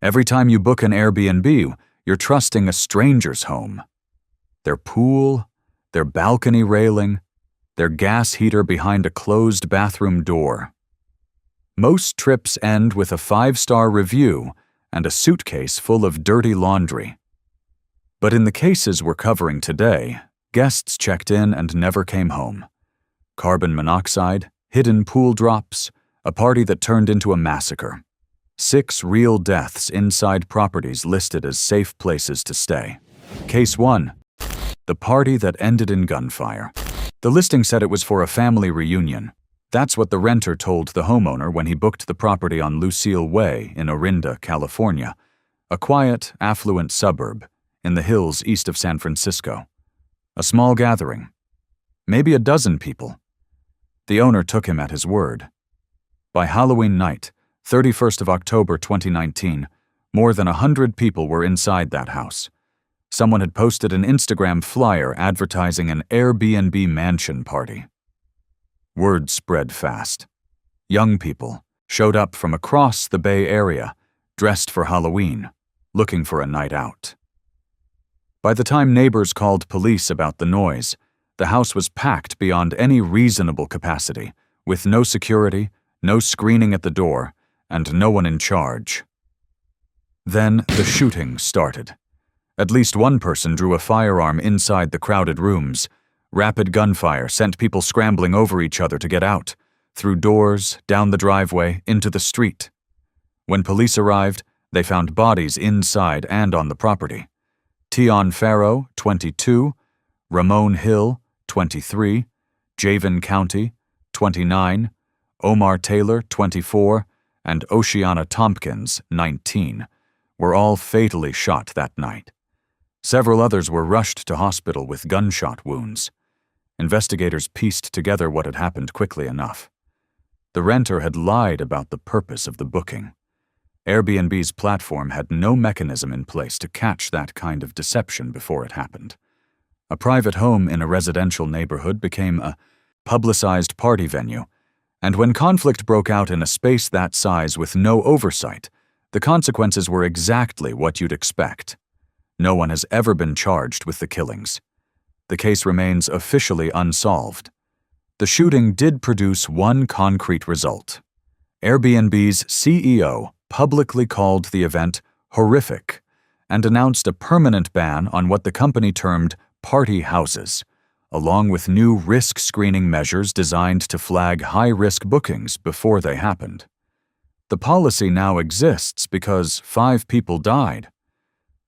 Every time you book an Airbnb, you're trusting a stranger's home. Their pool, their balcony railing, their gas heater behind a closed bathroom door. Most trips end with a 5-star review and a suitcase full of dirty laundry. But in the cases we're covering today, guests checked in and never came home. Carbon monoxide, hidden pool drops, a party that turned into a massacre. 6 real deaths inside properties listed as safe places to stay. Case 1. The party that ended in gunfire. The listing said it was for a family reunion. That's what the renter told the homeowner when he booked the property on Lucille Way in Orinda, California, a quiet, affluent suburb in the hills east of San Francisco. A small gathering. Maybe a dozen people. The owner took him at his word. By Halloween night, 31st of October 2019, more than 100 people were inside that house. Someone had posted an Instagram flyer advertising an Airbnb mansion party. Word spread fast. Young people showed up from across the Bay Area, dressed for Halloween, looking for a night out. By the time neighbors called police about the noise, the house was packed beyond any reasonable capacity, with no security, no screening at the door, and no one in charge. Then the shooting started. At least one person drew a firearm inside the crowded rooms. Rapid gunfire sent people scrambling over each other to get out, through doors, down the driveway, into the street. When police arrived, they found bodies inside and on the property. Tion Farrow, 22, Ramon Hill, 23, Javen County, 29, Omar Taylor, 24, and Oceana Tompkins, 19, were all fatally shot that night. Several others were rushed to hospital with gunshot wounds. Investigators pieced together what had happened quickly enough. The renter had lied about the purpose of the booking. Airbnb's platform had no mechanism in place to catch that kind of deception before it happened. A private home in a residential neighborhood became a publicized party venue, and when conflict broke out in a space that size with no oversight, the consequences were exactly what you'd expect. No one has ever been charged with the killings. The case remains officially unsolved. The shooting did produce one concrete result. Airbnb's CEO publicly called the event horrific and announced a permanent ban on what the company termed party houses, along with new risk screening measures designed to flag high-risk bookings before they happened. The policy now exists because 5 people died.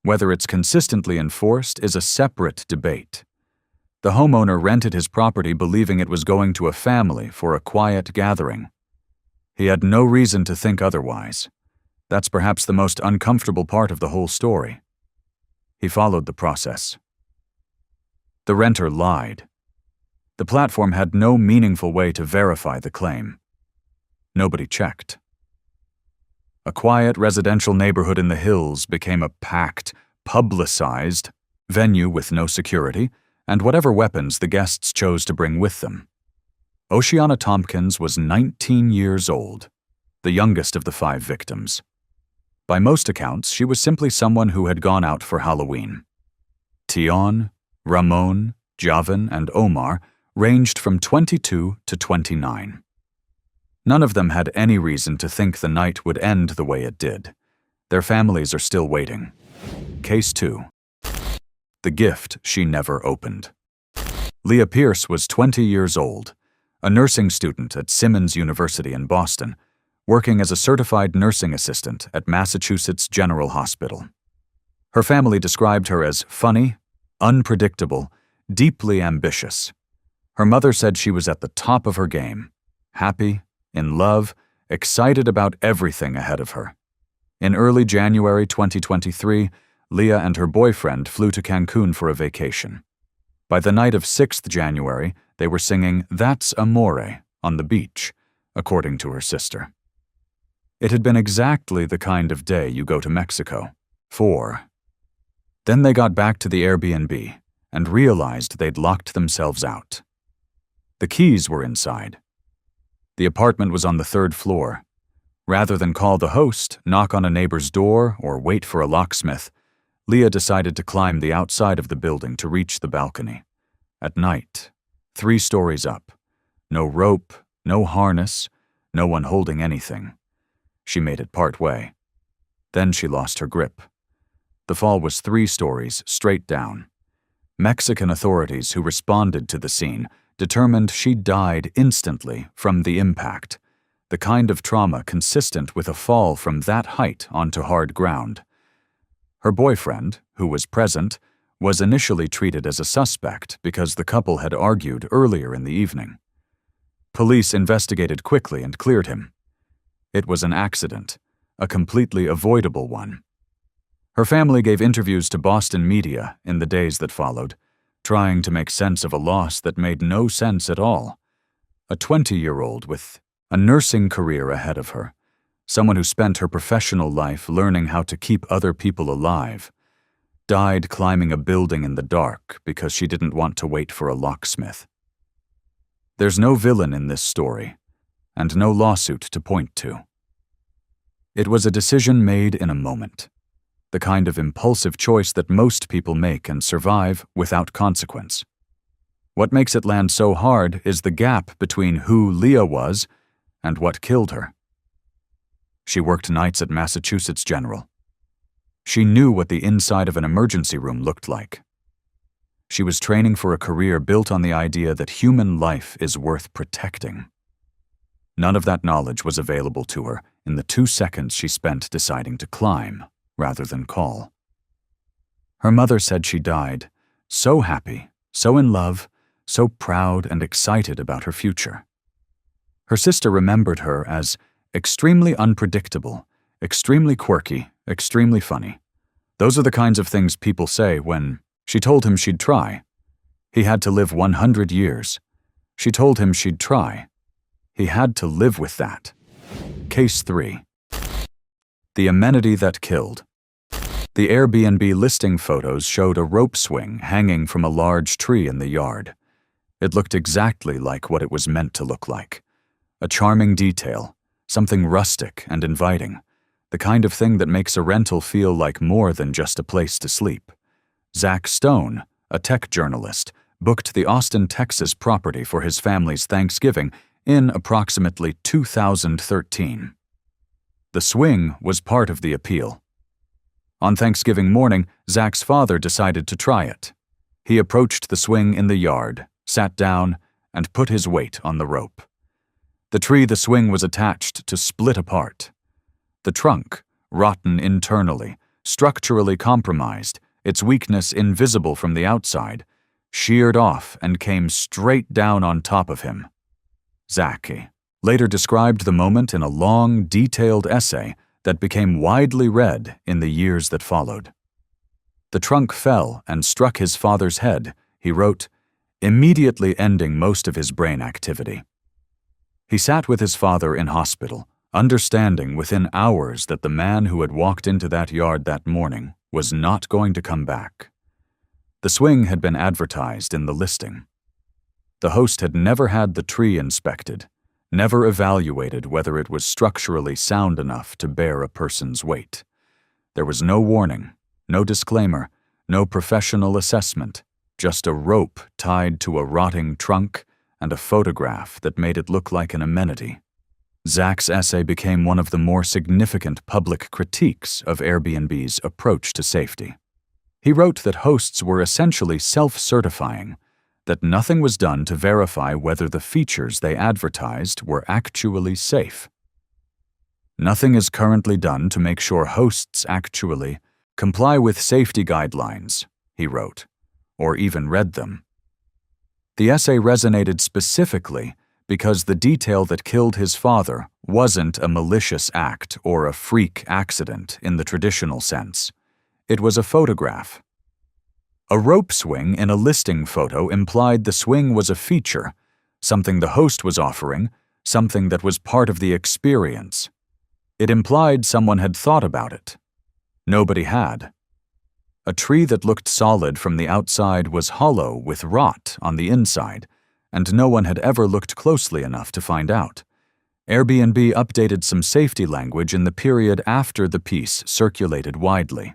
Whether it's consistently enforced is a separate debate. The homeowner rented his property believing it was going to a family for a quiet gathering. He had no reason to think otherwise. That's perhaps the most uncomfortable part of the whole story. He followed the process. The renter lied. The platform had no meaningful way to verify the claim. Nobody checked. A quiet residential neighborhood in the hills became a packed, publicized venue with no security and whatever weapons the guests chose to bring with them. Oceana Tompkins was 19 years old, the youngest of the 5 victims. By most accounts, she was simply someone who had gone out for Halloween. Tion, Ramon, Javen, and Omar ranged from 22 to 29. None of them had any reason to think the night would end the way it did. Their families are still waiting. Case 2. The gift she never opened. Leah Pierce was 20 years old, a nursing student at Simmons University in Boston, working as a certified nursing assistant at Massachusetts General Hospital. Her family described her as funny, unpredictable, deeply ambitious. Her mother said she was at the top of her game, happy, in love, excited about everything ahead of her. In early January 2023, Leah and her boyfriend flew to Cancun for a vacation. By the night of 6th January, they were singing "That's Amore" on the beach, according to her sister. It had been exactly the kind of day you go to Mexico for. Then they got back to the Airbnb and realized they'd locked themselves out. The keys were inside. The apartment was on the 3rd floor. Rather than call the host, knock on a neighbor's door, or wait for a locksmith, Leah decided to climb the outside of the building to reach the balcony. At night, 3 stories up. No rope, no harness, no one holding anything. She made it part way. Then she lost her grip. The fall was 3 stories straight down. Mexican authorities who responded to the scene determined she died instantly from the impact, the kind of trauma consistent with a fall from that height onto hard ground. Her boyfriend, who was present, was initially treated as a suspect because the couple had argued earlier in the evening. Police investigated quickly and cleared him. It was an accident, a completely avoidable one. Her family gave interviews to Boston media in the days that followed, trying to make sense of a loss that made no sense at all. A 20-year-old with a nursing career ahead of her, someone who spent her professional life learning how to keep other people alive, died climbing a building in the dark because she didn't want to wait for a locksmith. There's no villain in this story, and no lawsuit to point to. It was a decision made in a moment, the kind of impulsive choice that most people make and survive without consequence. What makes it land so hard is the gap between who Leah was and what killed her. She worked nights at Massachusetts General. She knew what the inside of an emergency room looked like. She was training for a career built on the idea that human life is worth protecting. None of that knowledge was available to her in the 2 seconds she spent deciding to climb rather than call. Her mother said she died, so happy, so in love, so proud and excited about her future. Her sister remembered her as extremely unpredictable, extremely quirky, extremely funny. Those are the kinds of things people say when she told him she'd try. He had to live 100 years. She told him she'd try. He had to live with that. Case 3. The amenity that killed. The Airbnb listing photos showed a rope swing hanging from a large tree in the yard. It looked exactly like what it was meant to look like. A charming detail, something rustic and inviting, the kind of thing that makes a rental feel like more than just a place to sleep. Zach Stone, a tech journalist, booked the Austin, Texas property for his family's Thanksgiving in approximately 2013. The swing was part of the appeal. On Thanksgiving morning, Zach's father decided to try it. He approached the swing in the yard, sat down, and put his weight on the rope. The tree the swing was attached to split apart. The trunk, rotten internally, structurally compromised, its weakness invisible from the outside, sheared off and came straight down on top of him. Zach later described the moment in a long, detailed essay that became widely read in the years that followed. The trunk fell and struck his father's head, he wrote, immediately ending most of his brain activity. He sat with his father in hospital, understanding within hours that the man who had walked into that yard that morning was not going to come back. The swing had been advertised in the listing. The host had never had the tree inspected, never evaluated whether it was structurally sound enough to bear a person's weight. There was no warning, no disclaimer, no professional assessment, just a rope tied to a rotting trunk and a photograph that made it look like an amenity. Zach's essay became one of the more significant public critiques of Airbnb's approach to safety. He wrote that hosts were essentially self-certifying, that nothing was done to verify whether the features they advertised were actually safe. Nothing is currently done to make sure hosts actually comply with safety guidelines, he wrote, or even read them. The essay resonated specifically because the detail that killed his father wasn't a malicious act or a freak accident in the traditional sense. It was a photograph. A rope swing in a listing photo implied the swing was a feature, something the host was offering, something that was part of the experience. It implied someone had thought about it. Nobody had. A tree that looked solid from the outside was hollow with rot on the inside, and no one had ever looked closely enough to find out. Airbnb updated some safety language in the period after the piece circulated widely.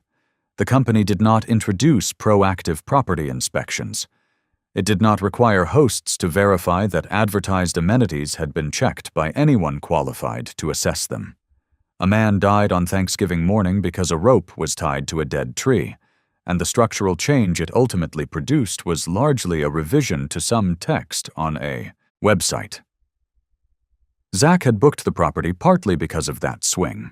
The company did not introduce proactive property inspections. It did not require hosts to verify that advertised amenities had been checked by anyone qualified to assess them. A man died on Thanksgiving morning because a rope was tied to a dead tree, and the structural change it ultimately produced was largely a revision to some text on a website. Zach had booked the property partly because of that swing.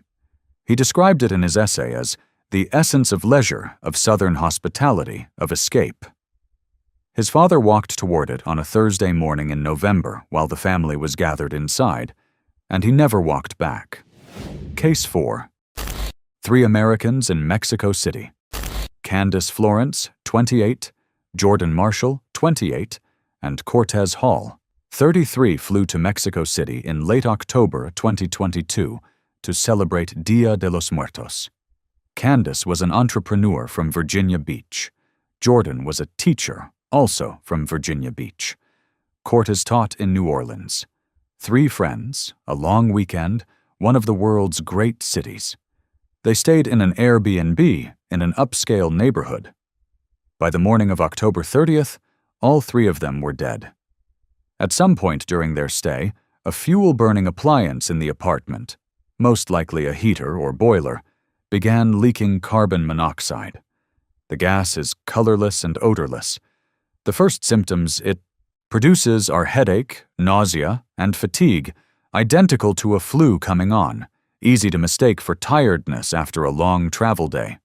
He described it in his essay as the essence of leisure, of southern hospitality, of escape. His father walked toward it on a Thursday morning in November while the family was gathered inside, and he never walked back. Case 4. 3 Americans in Mexico City. Candace Florence, 28, Jordan Marshall, 28, and Cortez Hall, 33, flew to Mexico City in late October 2022 to celebrate Dia de los Muertos. Candace was an entrepreneur from Virginia Beach. Jordan was a teacher, also from Virginia Beach. Cortez taught in New Orleans. 3 friends, a long weekend, one of the world's great cities. They stayed in an Airbnb in an upscale neighborhood. By the morning of October 30th, all 3 of them were dead. At some point during their stay, a fuel-burning appliance in the apartment, most likely a heater or boiler, began leaking carbon monoxide. The gas is colorless and odorless. The first symptoms it produces are headache, nausea, and fatigue, identical to a flu coming on, easy to mistake for tiredness after a long travel day.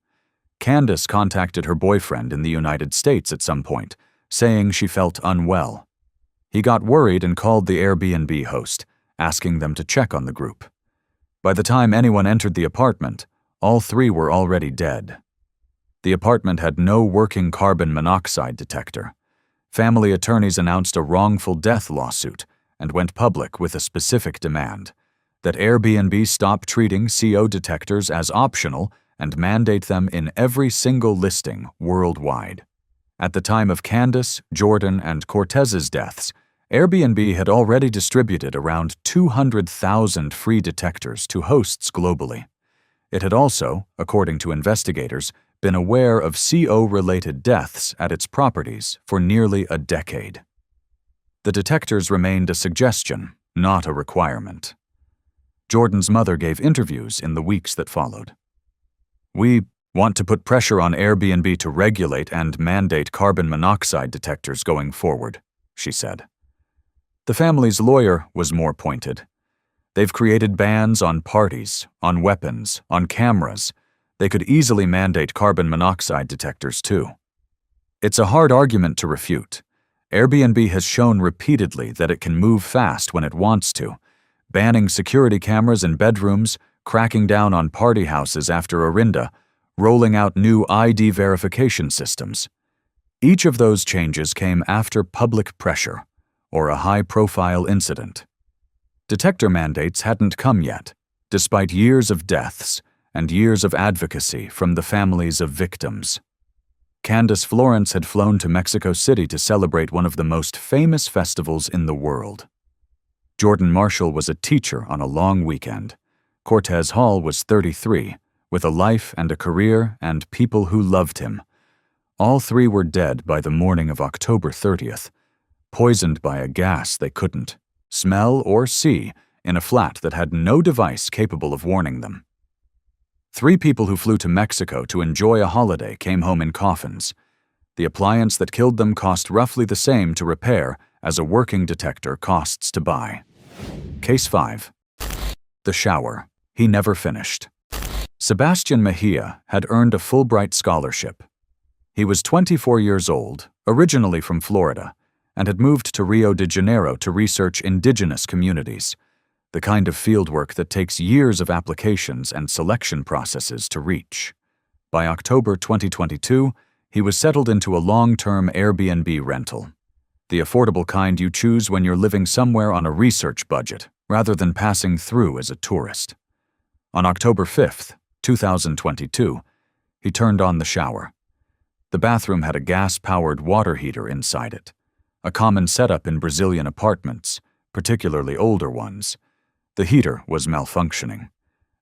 Candace contacted her boyfriend in the United States at some point, saying she felt unwell. He got worried and called the Airbnb host, asking them to check on the group. By the time anyone entered the apartment, all 3 were already dead. The apartment had no working carbon monoxide detector. Family attorneys announced a wrongful death lawsuit and went public with a specific demand that Airbnb stop treating CO detectors as optional and mandate them in every single listing worldwide. At the time of Candace, Jordan, and Cortez's deaths, Airbnb had already distributed around 200,000 free detectors to hosts globally. It had also, according to investigators, been aware of CO-related deaths at its properties for nearly a decade. The detectors remained a suggestion, not a requirement. Jordan's mother gave interviews in the weeks that followed. "We want to put pressure on Airbnb to regulate and mandate carbon monoxide detectors going forward," she said. The family's lawyer was more pointed. "They've created bans on parties, on weapons, on cameras. They could easily mandate carbon monoxide detectors too." It's a hard argument to refute. Airbnb has shown repeatedly that it can move fast when it wants to, banning security cameras in bedrooms, cracking down on party houses after Orinda, rolling out new ID verification systems. Each of those changes came after public pressure, or a high-profile incident. Detector mandates hadn't come yet, despite years of deaths and years of advocacy from the families of victims. Candace Florence had flown to Mexico City to celebrate one of the most famous festivals in the world. Jordan Marshall was a teacher on a long weekend. Cortez Hall was 33, with a life and a career and people who loved him. All 3 were dead by the morning of October 30th, poisoned by a gas they couldn't smell or see in a flat that had no device capable of warning them. 3 people who flew to Mexico to enjoy a holiday came home in coffins. The appliance that killed them cost roughly the same to repair as a working detector costs to buy. Case 5. The shower. He never finished. Sebastian Mejia had earned a Fulbright scholarship. He was 24 years old, originally from Florida, and had moved to Rio de Janeiro to research indigenous communities, the kind of fieldwork that takes years of applications and selection processes to reach. By October 2022, he was settled into a long-term Airbnb rental, the affordable kind you choose when you're living somewhere on a research budget rather than passing through as a tourist. On October 5th, 2022, he turned on the shower. The bathroom had a gas-powered water heater inside it, a common setup in Brazilian apartments, particularly older ones. The heater was malfunctioning.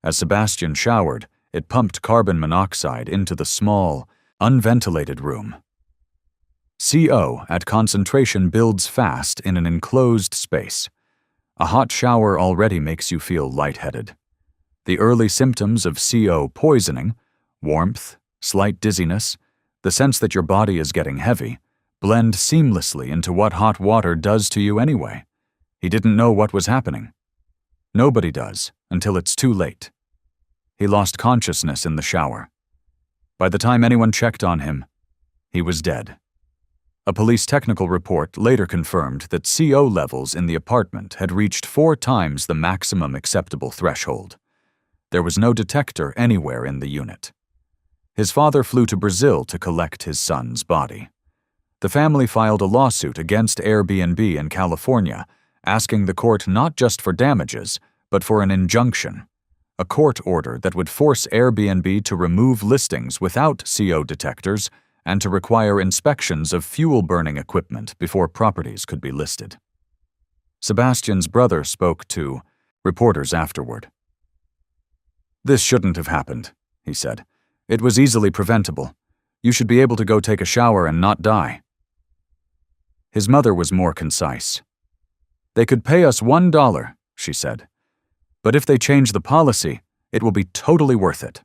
As Sebastian showered, it pumped carbon monoxide into the small, unventilated room. CO at concentration builds fast in an enclosed space. A hot shower already makes you feel lightheaded. The early symptoms of CO poisoning, warmth, slight dizziness, the sense that your body is getting heavy, blend seamlessly into what hot water does to you anyway. He didn't know what was happening. Nobody does, until it's too late. He lost consciousness in the shower. By the time anyone checked on him, he was dead. A police technical report later confirmed that CO levels in the apartment had reached 4 times the maximum acceptable threshold. There was no detector anywhere in the unit. His father flew to Brazil to collect his son's body. The family filed a lawsuit against Airbnb in California, asking the court not just for damages, but for an injunction, a court order that would force Airbnb to remove listings without CO detectors and to require inspections of fuel-burning equipment before properties could be listed. Sebastian's brother spoke to reporters afterward. "This shouldn't have happened," he said. "It was easily preventable. You should be able to go take a shower and not die." His mother was more concise. "They could pay us $1, she said. "But if they change the policy, it will be totally worth it."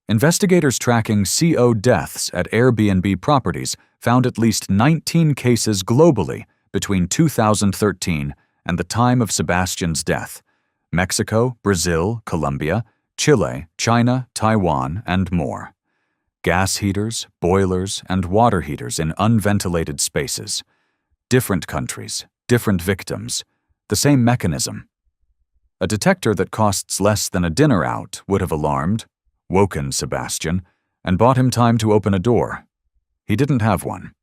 Investigators tracking CO deaths at Airbnb properties found at least 19 cases globally between 2013 and the time of Sebastian's death: Mexico, Brazil, Colombia, Chile, China, Taiwan, and more. Gas heaters, boilers, and water heaters in unventilated spaces. Different countries, different victims, the same mechanism. A detector that costs less than a dinner out would have alarmed, woken Sebastian, and bought him time to open a door. He didn't have one.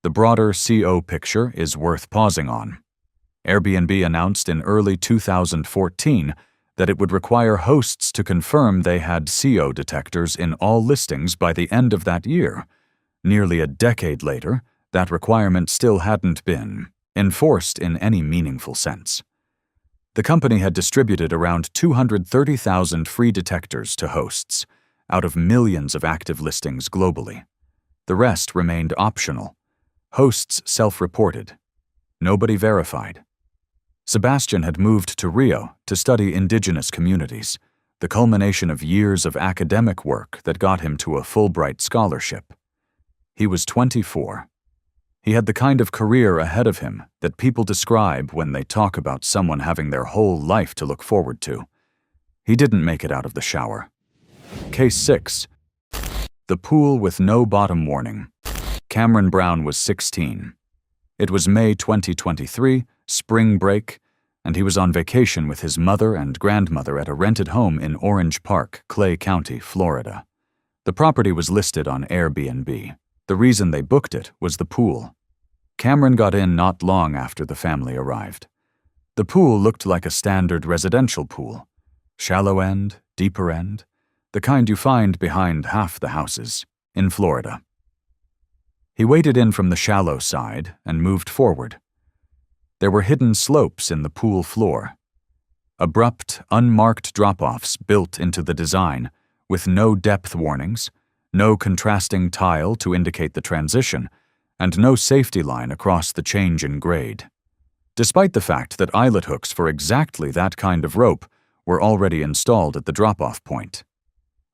The broader CO picture is worth pausing on. Airbnb announced in early 2014 that it would require hosts to confirm they had CO detectors in all listings by the end of that year. Nearly a decade later, that requirement still hadn't been enforced in any meaningful sense. The company had distributed around 230,000 free detectors to hosts, out of millions of active listings globally. The rest remained optional. Hosts self-reported. Nobody verified. Sebastian had moved to Rio to study indigenous communities, the culmination of years of academic work that got him to a Fulbright scholarship. He was 24. He had the kind of career ahead of him that people describe when they talk about someone having their whole life to look forward to. He didn't make it out of the shower. Case 6. The pool with no bottom warning. Cameron Brown was 16. It was May 2023, spring break, and he was on vacation with his mother and grandmother at a rented home in Orange Park, Clay County, Florida. The property was listed on Airbnb. The reason they booked it was the pool. Cameron got in not long after the family arrived. The pool looked like a standard residential pool. Shallow end, deeper end, the kind you find behind half the houses, in Florida. He waded in from the shallow side and moved forward. There were hidden slopes in the pool floor. Abrupt, unmarked drop-offs built into the design, with no depth warnings, no contrasting tile to indicate the transition, and no safety line across the change in grade. Despite the fact that eyelet hooks for exactly that kind of rope were already installed at the drop-off point.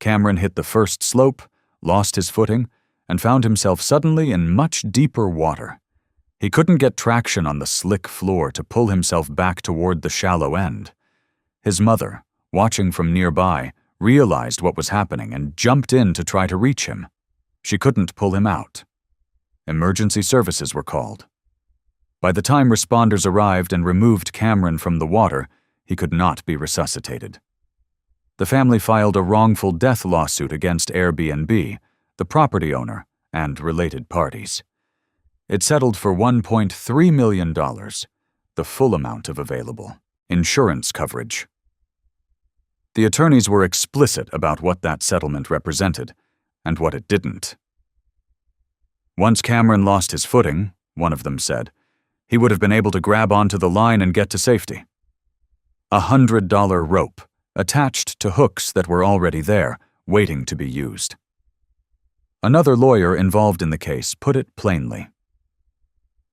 Cameron hit the first slope, lost his footing, and found himself suddenly in much deeper water. He couldn't get traction on the slick floor to pull himself back toward the shallow end. His mother, watching from nearby, realized what was happening and jumped in to try to reach him. She couldn't pull him out. Emergency services were called. By the time responders arrived and removed Cameron from the water, he could not be resuscitated. The family filed a wrongful death lawsuit against Airbnb, the property owner, and related parties. It settled for $1.3 million, the full amount of available insurance coverage. The attorneys were explicit about what that settlement represented and what it didn't. Once Cameron lost his footing, one of them said, he would have been able to grab onto the line and get to safety. $100 rope, attached to hooks that were already there, waiting to be used. Another lawyer involved in the case put it plainly.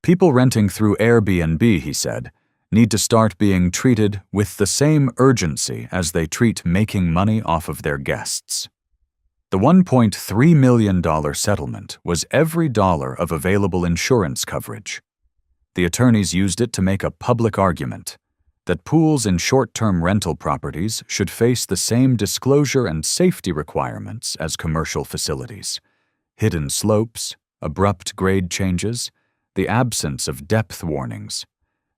People renting through Airbnb, he said, need to start being treated with the same urgency as they treat making money off of their guests. The $1.3 million settlement was every dollar of available insurance coverage. The attorneys used it to make a public argument that pools in short-term rental properties should face the same disclosure and safety requirements as commercial facilities. Hidden slopes, abrupt grade changes, the absence of depth warnings.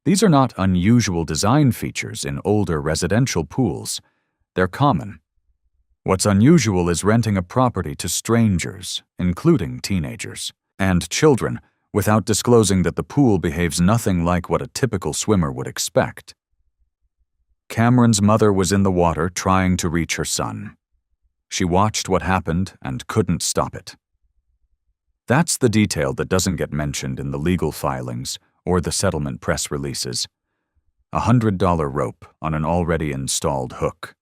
These are not unusual design features in older residential pools. They're common. What's unusual is renting a property to strangers, including teenagers, and children, without disclosing that the pool behaves nothing like what a typical swimmer would expect. Cameron's mother was in the water trying to reach her son. She watched what happened and couldn't stop it. That's the detail that doesn't get mentioned in the legal filings or the settlement press releases. $100 rope on an already installed hook.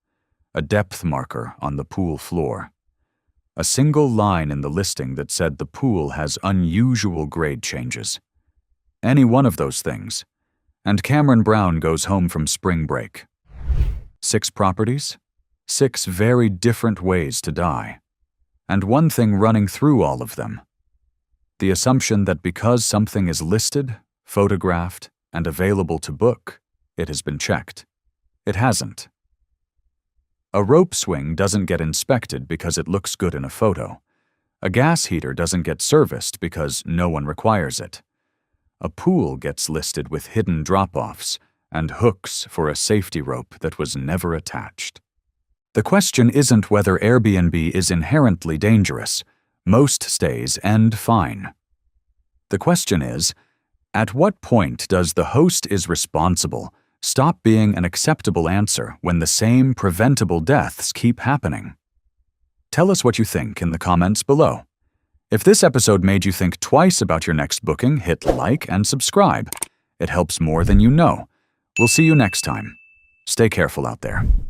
A depth marker on the pool floor. A single line in the listing that said the pool has unusual grade changes. Any one of those things, and Cameron Brown goes home from spring break. 6 properties, 6 very different ways to die, and one thing running through all of them. The assumption that because something is listed, photographed, and available to book, it has been checked. It hasn't. A rope swing doesn't get inspected because it looks good in a photo. A gas heater doesn't get serviced because no one requires it. A pool gets listed with hidden drop-offs and hooks for a safety rope that was never attached. The question isn't whether Airbnb is inherently dangerous. Most stays end fine. The question is, at what point does the host is responsible stop being an acceptable answer when the same preventable deaths keep happening? Tell us what you think in the comments below. If this episode made you think twice about your next booking, hit like and subscribe. It helps more than you know. We'll see you next time. Stay careful out there.